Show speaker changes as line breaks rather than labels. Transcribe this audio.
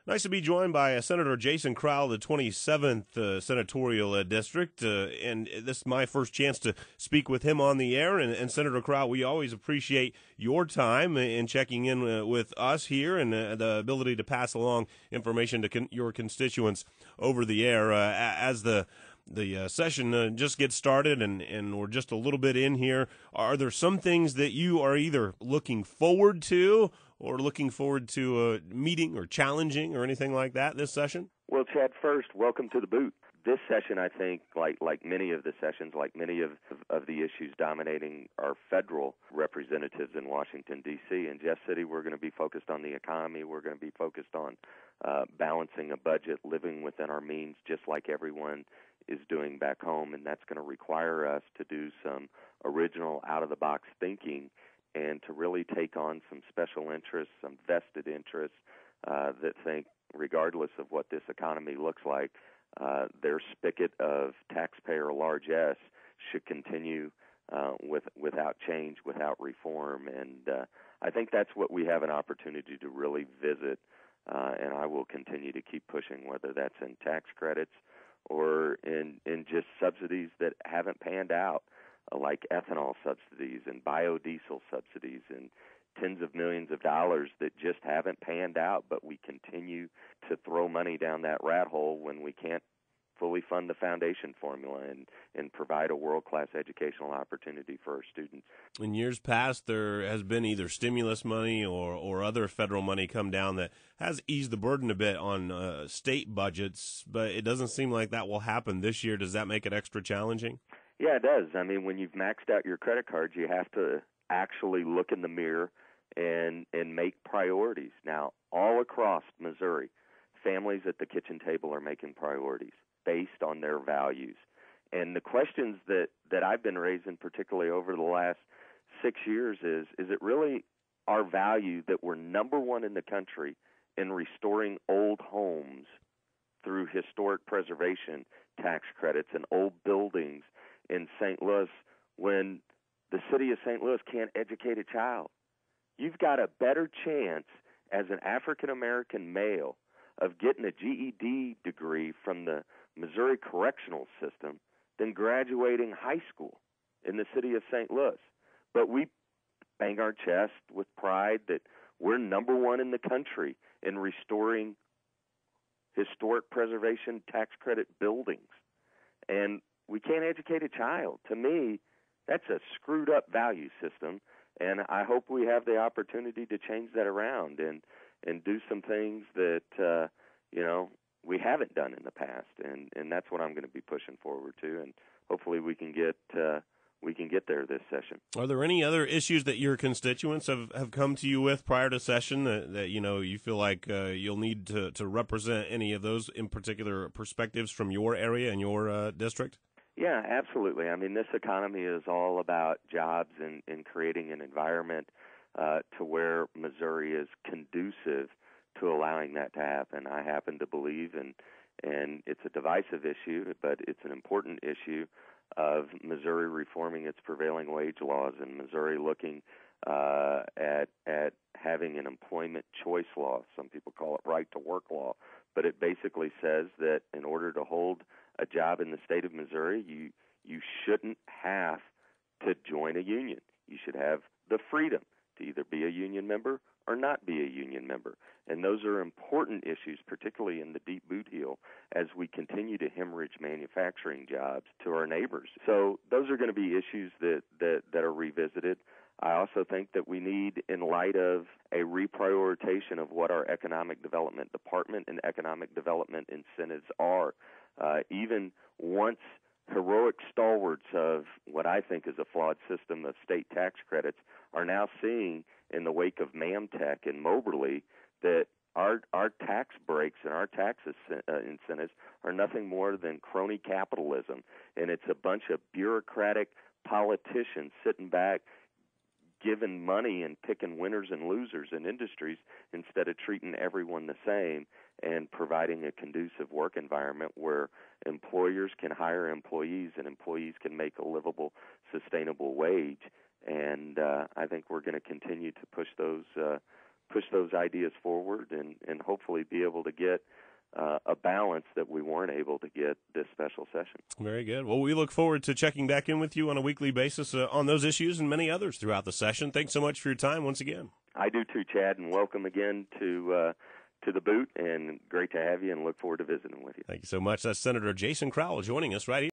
Nice to be joined by Senator Jason Crowell, the 27th Senatorial District, and this is my first chance to speak with him on the air. And Senator Crowell, we always appreciate your time in checking in with us here and the ability to pass along information to your constituents over the air as the session just gets started and we're just a little bit in here. Are there some things that you are either looking forward to or looking forward to meeting or challenging or anything like that this session?
Well, Chad, first, welcome to the booth. This session, I think, like many of the sessions, like many of the issues dominating our federal representatives in Washington, D.C. and Jeff City, we're going to be focused on the economy. We're going to be focused on balancing a budget, living within our means, just like everyone is doing back home, and that's going to require us to do some original, out-of-the-box thinking and to really take on some special interests, some vested interests that think, regardless of what this economy looks like, their spigot of taxpayer large S should continue without change, without reform. And I think that's what we have an opportunity to really visit, and I will continue to keep pushing, whether that's in tax credits or in just subsidies that haven't panned out, like ethanol subsidies and biodiesel subsidies and tens of millions of dollars that just haven't panned out, but we continue to throw money down that rat hole when we can't fully fund the foundation formula and provide a world-class educational opportunity for our students.
In years past, there has been either stimulus money or other federal money come down that has eased the burden a bit on state budgets, but it doesn't seem like that will happen this year. Does that make it extra challenging?
Yeah, it does. I mean, when you've maxed out your credit cards, you have to actually look in the mirror and make priorities. Now, all across Missouri, families at the kitchen table are making priorities based on their values. And the questions that I've been raising, particularly over the last 6 years, is it really our value that we're number one in the country in restoring old homes through historic preservation tax credits and old buildings in St. Louis when the city of St. Louis can't educate a child? You've got a better chance as an African-American male of getting a GED degree from the Missouri correctional system than graduating high school in the city of St. Louis. But we bang our chest with pride that we're number one in the country in restoring historic preservation tax credit buildings. And we can't educate a child. To me, that's a screwed up value system, and I hope we have the opportunity to change that around and do some things that we haven't done in the past, and that's what I'm going to be pushing forward to, and hopefully we can get there this session.
Are there any other issues that your constituents have come to you with prior to session that you feel like you'll need to represent any of those in particular perspectives from your area and your district?
Yeah, absolutely. I mean, this economy is all about jobs and creating an environment to where Missouri is conducive to allowing that to happen. I happen to believe, and it's a divisive issue, but it's an important issue of Missouri reforming its prevailing wage laws and Missouri looking at having an employment choice law. Some people call it right to work law, but it basically says that in order to hold a job in the state of Missouri, you shouldn't have to join a union. You should have the freedom to either be a union member or not be a union member. And those are important issues, particularly in the deep boot heel, as we continue to hemorrhage manufacturing jobs to our neighbors. So those are going to be issues that are revisited. I also think that we need, in light of a reprioritization of what our economic development department and economic development incentives are, even once heroic stalwarts of what I think is a flawed system of state tax credits are now seeing in the wake of MAMTech and Moberly that our tax breaks and our tax incentives are nothing more than crony capitalism, and it's a bunch of bureaucratic politicians sitting back giving money and picking winners and losers in industries instead of treating everyone the same and providing a conducive work environment where employers can hire employees and employees can make a livable, sustainable wage. And I think we're going to continue to push those push those ideas forward and hopefully be able to get a balance that we weren't able to get this special session.
Very good. Well, we look forward to checking back in with you on a weekly basis on those issues and many others throughout the session. Thanks so much for your time once again.
I do too, Chad, and welcome again to the boot, and great to have you, and look forward to visiting with you.
Thank you so much. That's Senator Jason Crowell joining us right here.